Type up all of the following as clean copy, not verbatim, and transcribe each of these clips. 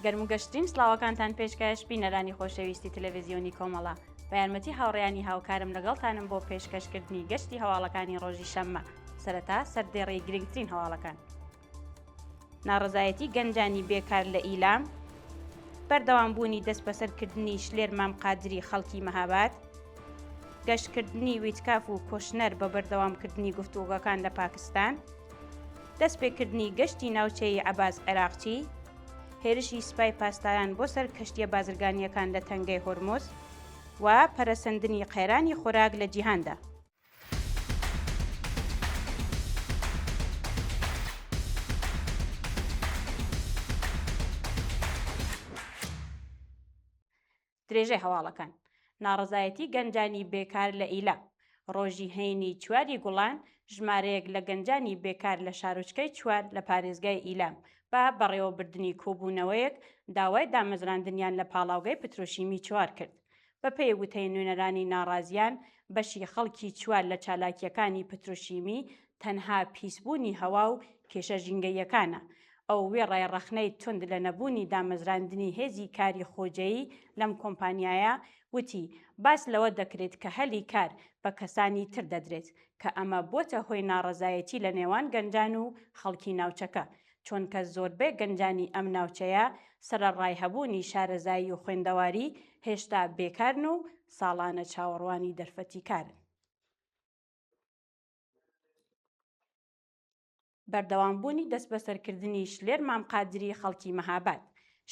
گەرموگەشترین سڵاوەکانتان پێشکەش بینەرانی خۆشەویستی تەلەڤیزیۆنی کۆمەڵە بە یارمەتی هاوڕێیانی هاوکارم لەگەڵتانم بۆ پێشکەشکردنی گەشتی هەواڵەکانی ڕۆژی شەممە سەرەتا سەردێڕی گرنگترین هەواڵەکان. ناڕەزایەتی گەنجانی بێکار لە ئیلام، بەردەوامبوونی دەست بەسەرکردنی شلێر مام قادری خەڵکی مەهاباد، گەشتکردنی ویتکاف و کۆشنەر بە بەردەوامکردنی گفتوگۆکان لە پاکستان، دەستپێکردنی گەشتی ناوچەی عەباس عێراقچی، هێرشی سوپای پاسداران بۆ سەر کەشتیە بازرگانیەکان لە تەنگەی هۆرموز و پەرەسەندنی قەیرانی خۆراک لە جیهاندا. درێژەی هەواڵەکان. ناڕەزایەتی گەنجانی بێکار لە ئیلام. ڕۆژی هەینی 4 گوڵان ژمارەیەک لە گەنجانی بێکار لە شارۆچکەی 4 لە پارێزگای ئیلام بە بەڕێوەبردننی کۆبوونەوەیەک داوای دامەزراندنیان لە پاڵاوگای پترۆشیمی 4 کرد. بە پێی وتەی نوێنەرانی ناڕازیان، بەشی خەڵکی 4 لە چالاکیەکانی پترۆشیمی تەنها پیسبوونی هەوا و کێشە ژینگەیەکانە. ئەو وێڕای ڕەخنەی تند لە نەبوونی دامەزراندنی هێزی کاری خۆجەیی لەم کۆمپانیایە وتی باس لەوە دەکرێت کە هەلی کار بە کەسانی تر دەدرێت کە ئەمە بۆتە هۆی ناڕەزایەتی لە نێوان گەنجان و خەڵکی ناوچەکە، چونکە زۆربەی گەنجانی ئەم ناوچەیە سەرەڕای هەبوونی شارەزایی و خوێندەواری هێشتا بێکارن و ساڵانە چاوەڕوانی دەرفەتی کارن. بەردەوامبوونی دەست بەسەرکردنی شلێر مام قادری خەڵکی مەهاباد.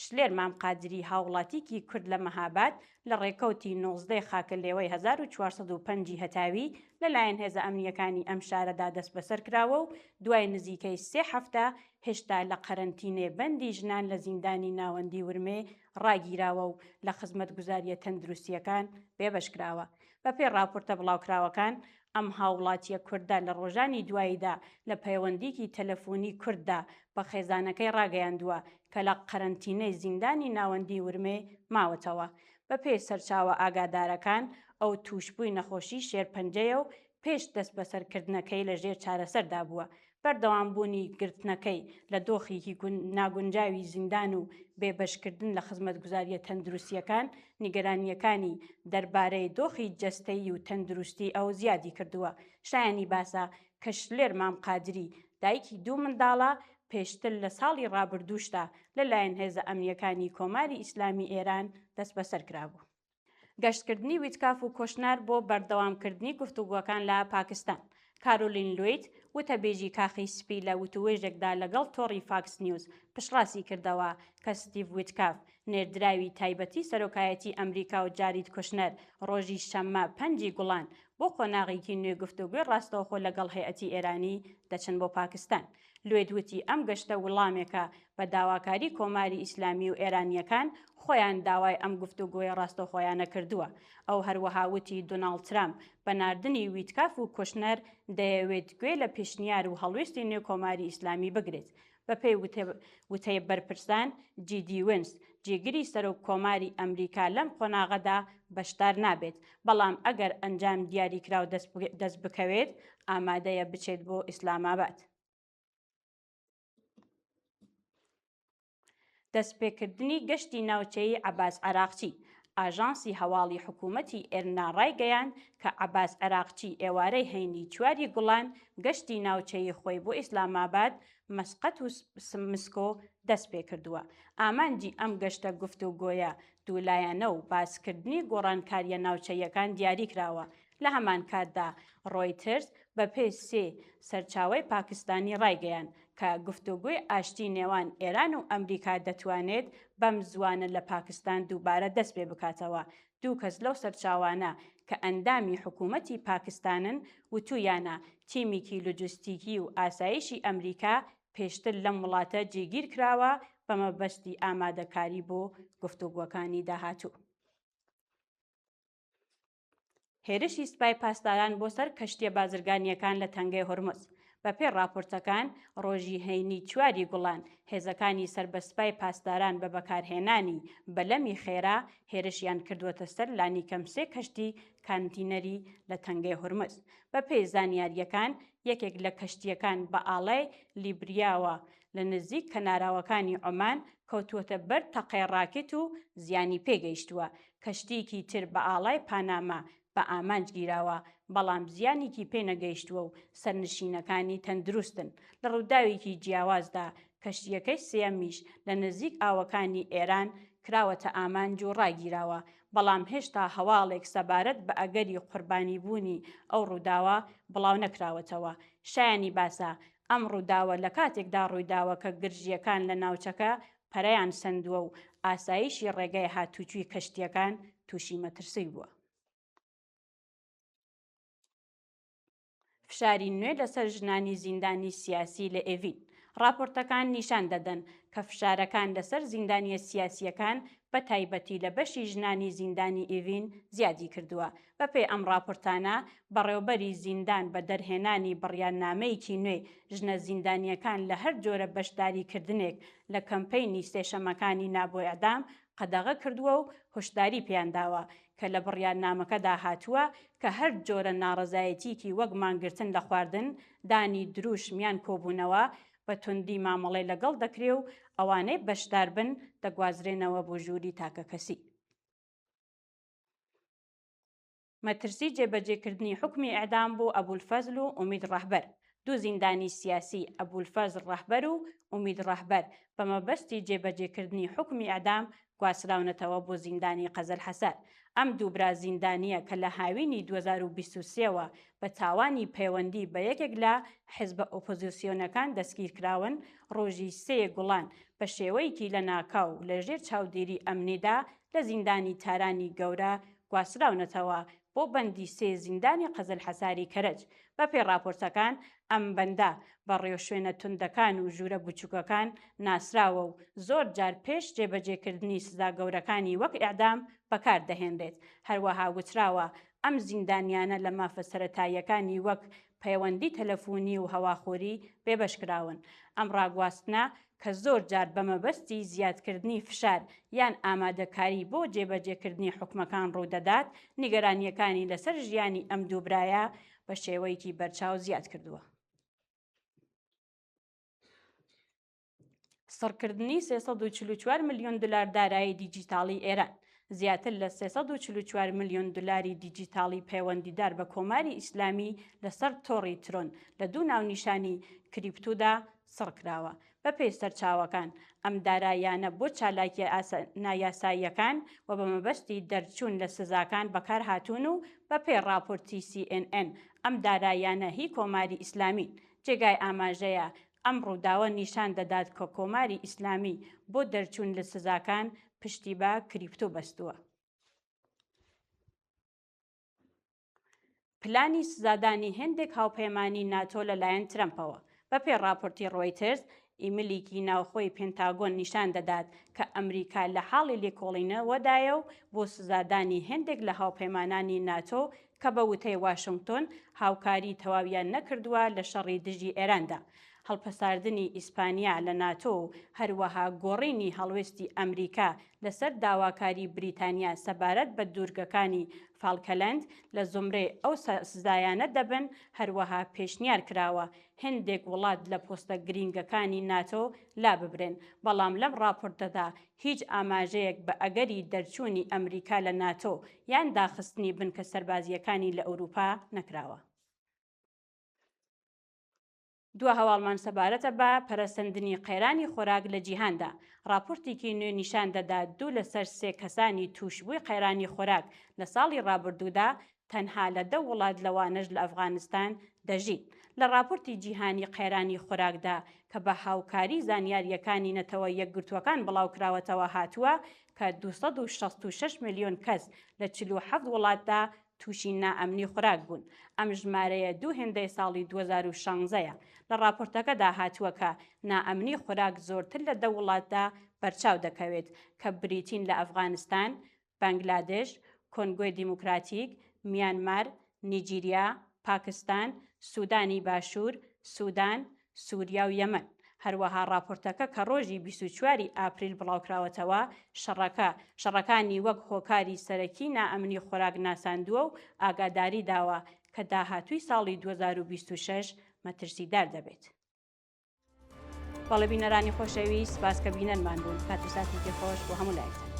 شلێر مام قادری هاوڵاتیکی کورد لە مەهاباد لە ڕێکەوتی 19 خاکە لێوەی 1405 هەتاوی لەلایەن هێزە ئەمنیەکانی ئەم شارەدا دەست بەسەر کراوە و دوای نزیکەی 3 هەفتە هێشتا لە قەرەنتینێ بەندی ژنان لە زیندانی ناوەندی ورمێ ڕاگیراوە و لە خزمەتگوزاریە تەندروستیەکان بێبەشکراوە. بە پێی راپۆرتە بڵاوکراوەکان، ئەم هاوڵاتیە کوردە لە ڕۆژانی دواییدا لە پەیوەندیکی تەلەفۆنی کورددا بە خێزانەکەی ڕاگەیاندووە کە لە قەرەنتینەی زیندانی ناوەندی ورمێ ماوەتەوە. بە پێی سەرچاوە ئاگادارەکان، ئەو تووشبووی نەخۆشی شێرپەنجەیە و پێش دەست بەسەرکردنەکەی لەژێر چارەسەردا بووە. بەردەوامبوونی گرتنەکەی لە دۆخێکی ناگونجاوی زیندان و بێبەشکردن لە خزمەتگوزاریە تەندروستیەکان نیگەرانیەکانی دەربارەی دۆخی جەستەیی و تەندروستی ئەو زیادی کردووە. شایانی باسە کە شلێر مام قادری دایکی 2 منداڵە پێشتر لە ساڵی ڕابردووشدا لەلایەن هێزە ئەمنیەکانی کۆماری ئیسلامی ئێران دەست بەسەر کرابوو. گەشتکردنی ویتکاف و کۆشنار بۆ بەردەوامکردنی گفتوگۆکان لە پاکستان. کارۆلین لویت وتەبێژی کاخی سپی لە وتوێژێکدا لەگەڵ تۆڕی فاکس نیوز پشڕاسی کردەوە کە ستیڤ ویتکاف، نێردراوی تایبەتی سەرۆکایەتی ئەمریکا و جارید کوشنەر ڕۆژی شەممە 5 گوڵان بۆ قۆناغێکی نوێ گفتوگوی ڕاستەوخۆ لەگەڵ هەیئەتی ئێرانی دەچن بۆ پاکستان. لوێت وتی ئەم گەشتە وەڵامێکە بە داواکاری کۆماری ئیسلامی و ئێرانیەکان خۆیان داوای ئەم گفتوگۆی ڕاستەوخۆیانە کردووە. ئەو هەروەها وتی دۆناڵد ترامپ بە ناردنی ویتکاف و کوشنەر دەیەوێت گوێ لە پێشنیار و هەڵوێستی نوێ کۆماری ئیسلامی بگرێت. بە پێی وتەی بەرپرسان جیدی وێنس، جێگیری سەرۆک کۆماری ئەمریکا لەم قۆناغەدا بەشدار نابێت، بەڵام ئەگەر ئەنجام دیاریکراو دەست بکەوێت ئامادەیە بچێت بۆ ئیسلاماباد. دەستپێکردنی گەشتی ناوچەی عەباس عێراقچی. ئاژانسی هەواڵی حکوومەتی ئێرنا ڕایگەیاند کە عەباس عێراقچی ئێوارەی هەینی 4 گوڵان گەشتی ناوچەی خۆی بۆ ئیسلاماباد، مەسقەت و مسکۆ دەست پێ کردووە. ئامانجی ئەم گەشتە گفتوگۆیە دوولایەنە و باسکردنی گۆڕانکاریە ناوچەیەکان دیاری کراوە. لە هەمان کاتدا ڕۆیترز بە پێی 3 سەرچاوەی پاکستانی ڕایگەیاند کە گفتوگوی ئاشتی نێوان ئێران و ئەمریکا دەتوانێت بەم زوانە لە پاکستان دووبارە دەست پێ بکاتەوە. 2 کەس لەو سەرچاوانە کە ئەندامی حکوومەتی پاکستانن وتویانە تیمێکی لۆجستیکی و ئاسایشی ئەمریکا پێشتر لەم وڵاتە جێگیر کراوە بە مەبەستی ئامادەکاری بۆ گفتوگۆکانی داهاتوو. هێرشی سوپای پاسداران بۆ سەر کەشتیە بازرگانیەکان لە تەنگەی هۆرموز. بە پێی راپۆرتەکان، ڕۆژی هەینی 4 گوڵان هێزەکانی سەربەسپای پاسداران بە بەکارهێنانی بەلەمی خێرا هێرشیان کردووەتە سەر لانی کەم 3 کەشتی کانتینەری لە تەنگەی هۆرموز. بە پێی زانیاریەکان، یەکێک لە کەشتیەکان بە ئاڵای لیبریاوە لە نزیک کەناراوەکانی عۆمان کەوتووەتە بەر تەقەی ڕاکێت و زیانی پێگەیشتووە. کەشتیەکی تر بە ئاڵای پاناما بە ئامانج گیراوە، بەڵام زیانێکی پێنەگەیشتووە و سەرنشینەکانی تەندروستن. لە ڕووداوێکی جیاوازدا کەشتیەکەی سێەمیش لە نزیک ئاوەکانی ئێران کراوەتە ئامانج و ڕاگیراوە، بەڵام هێشتا هەواڵێک سەبارەت بە ئەگەری قوربانی بوونی ئەو ڕووداوە بڵاو نەکراوەتەوە. شایانی باسە ئەم ڕووداوە لە کاتێکدا ڕوویداوە کە گرژیەکان لە ناوچەکە پەرەیان سندووە و ئاسایشی ڕێگای هاتوچووی کەشتیەکان تووشی مەترسی بووە. فشاری نوێ لەسەر ژنانی زیندانی سیاسی لە ئێڤین. راپۆرتەکان نیشان دەدەن کە فشارەکان لەسەر زیندانیە سیاسیەکان بە تایبەتی لە بەشی ژنانی زیندانی ئێڤین زیادی کردووە. بەپێ ئەم راپۆرتانە بەڕێوەبەری زیندان بە دەرهێنانی بڕیارنامەیەکی نوێ ژنە زیندانیەکان لە هەر جۆرە بەشداریکردنێک لە کەمپەینی سێشەمەکانی نابۆ ئەدام قەدەغە کردووە و هۆشداری پێیانداوە کە لە بڕیارنامەکەدا هاتووە کە هەر جۆرە ناڕەزایەتیکی وەک مانگرتن لە خواردن، دانی دروش میان کۆبوونەوە بە توندی مامەڵەی لەگەڵ دەکرێ و ئەوانەی بەشدار بن دەگوازرێنەوە بۆ ژووری تاکە کەسی. مەترسی جێبەجێکردنی حکمی ئەعدام بۆ ئەبولفەزل و ئومید ڕەهبەر. دوو زیندانی سیاسی ئەبولفەزل ڕەهبەر و ئومید ڕەهبەر بە مەبەستی جێبەجێکردنی حکمی ئەعدام گواستراونەتەوە بۆ زیندانی قەزل حەسەر. ئەم دوو برا زیندانیە کە لە هاوینی 2023ەوە بە تاوانی پەیوەندی بە یەکێک لە حیزبە ئۆپۆزیسیۆنەکان دەستگیرکراون، ڕۆژی 3 گوڵان بە شێوەیەکی لە ناکاو لەژێر چاودێری ئەمنیدا لە زیندانی تارانی گەورە گواستراونەتەوە بۆ بەندی 3 زیندانی قەزل حەساری کەرەج. بەپێ راپۆرتەکان ئەم بەندە بە ڕێوشوێنە توندەکان و ژوورە بچووکەکان ناسراوە و زۆر جار پێش جێبەجێکردنی سزا گەورەکانی وەک ئیعدام بەکاردەهێنرێت. هەروەها وتراوە ئەم زیندانیانە لە مافە سەرەتاییەکانی وەک پەیوەندی تەلەفۆنی و هەواخۆری بێبەشکراون. ئەم ڕاگواستنە کە زۆر جار بە مەبەستی زیادکردنی فشار یان ئامادەکاری بۆ جێبەجێکردنی حکومەکان ڕوودەدات، نیگەرانیەکانی لەسەر ژیانی ئەم دووبرایە بە شێوەیەکی بەرچاو زیاد کردووە. سڕکردنی 344 ملیۆن دلار دارایی دیجیتاڵی ئێران. زیاتر لە 344 ملیۆن دلاری دیجیتاڵی پەیوەندیدار بە کۆماری ئیسلامی لەسەر تۆڕی ترۆن لە دوو ناونیشانی کریپتۆدا سڕکراوە. بەپێی سەرچاوەکان ئەم داراییانە بۆ چالاکی نایاساییەکان و بە مەبەستی دەرچوون لە سزاکان بەکار هاتوون و بەپێی راپۆرتی CNN ئەم داراییانە هی کۆماری ئیسلامی. جێگای ئاماژەیە ئەم ڕووداوە نیشان دەدات کە کۆماری ئیسلامی بۆ دەرچوون لە سزاکان پشتی بە کریپتۆ بەستووە. پلانی سزادانی هێندێک هاوپەیمانی ناتۆ لەلایەن ترەمپەوە. بەپێ راپۆرتی ڕۆیترز ئیملیکی ناوخۆی پێنتاگۆن نیشان دەدات کە ئەمریکا لە حاڵی لێکۆڵینەوەدایە و بۆ سزادانی هێندێک لە هاوپەیمانانی ناتۆ کە بە وتەی واشنگتۆن هاوکاری تەواویان نەکردووە لە شەڕی دژی ئێراندا. هەڵپەساردنی ئیسپانیا لە ناتۆ و هەروەها گۆڕینی هەڵوێستی ئەمریکا لەسەر داواکاری بریتانیا سەبارەت بە دوورگەکانی فالکەلەند لە زمرەی ئەو سزایانە دەبن. هەروەها پێشنیار کراوە هێندێک وڵات لە پۆستە گرینگەکانی ناتۆ لا ببرێن، بەڵام لەم راپۆرتەدا هیچ ئاماژەیەک بە ئەگەری دەرچوونی ئەمریکا لە ناتۆ یان داخستنی بنکە سەربازیەکانی لە ئەوروپا نەکراوە. دووە هەواڵمان سەبارەتە بە پەرەسەندنی قەیرانی خۆراک لە جیهاندا. راپۆرتێکی نوێ نیشان دەدات 2 لەسەر 3 کەسانی تووشبووی قەیرانی خۆراک لە ساڵی ڕابردوودا تەنها لە 10 وڵات لەوانەش لە ئەفغانستان دەژین. لە راپۆرتی جیهانی قەیرانی خۆراکدا کە بە هاوکاری زانیاریەکانی نەتەوە یەکگرتووەکان بڵاوکراوەتەوە هاتووە کە 266 ملیۆن کەس لە 47 وڵاتدا تووشی نائەمنی خۆراک بوون. ئەم ژمارەیە دوو هێندەی ساڵی 2016ە. لە راپۆرتەکەدا هاتووە کە نائەمنی خۆراک زۆرتر لە 10 وڵاتدا بەرچاو دەکەوێت کە بریتین لە ئەفغانستان، بانگلادێش، کۆنگۆی دیموکراتیک، میانمار، نیجیریا، پاکستان، سوودانی باشوور، سوودان، سووریا و یەمەن. هەروەها راپۆرتەکە کە ڕۆژی 24 ئاپریل بڵاوکراوەتەوە شەڕەکانی وەک هۆکاری سەرەکی نائەمنی خۆراک ناساندووە و ئاگاداری داوە کە داهاتووی ساڵی 2026 مەترسیدار دەبێت. بەڵێ بینەرانی خۆشەویست سپاس کە بینەرمان بوون کات و ساتی خۆش بۆ هەموو لایتان.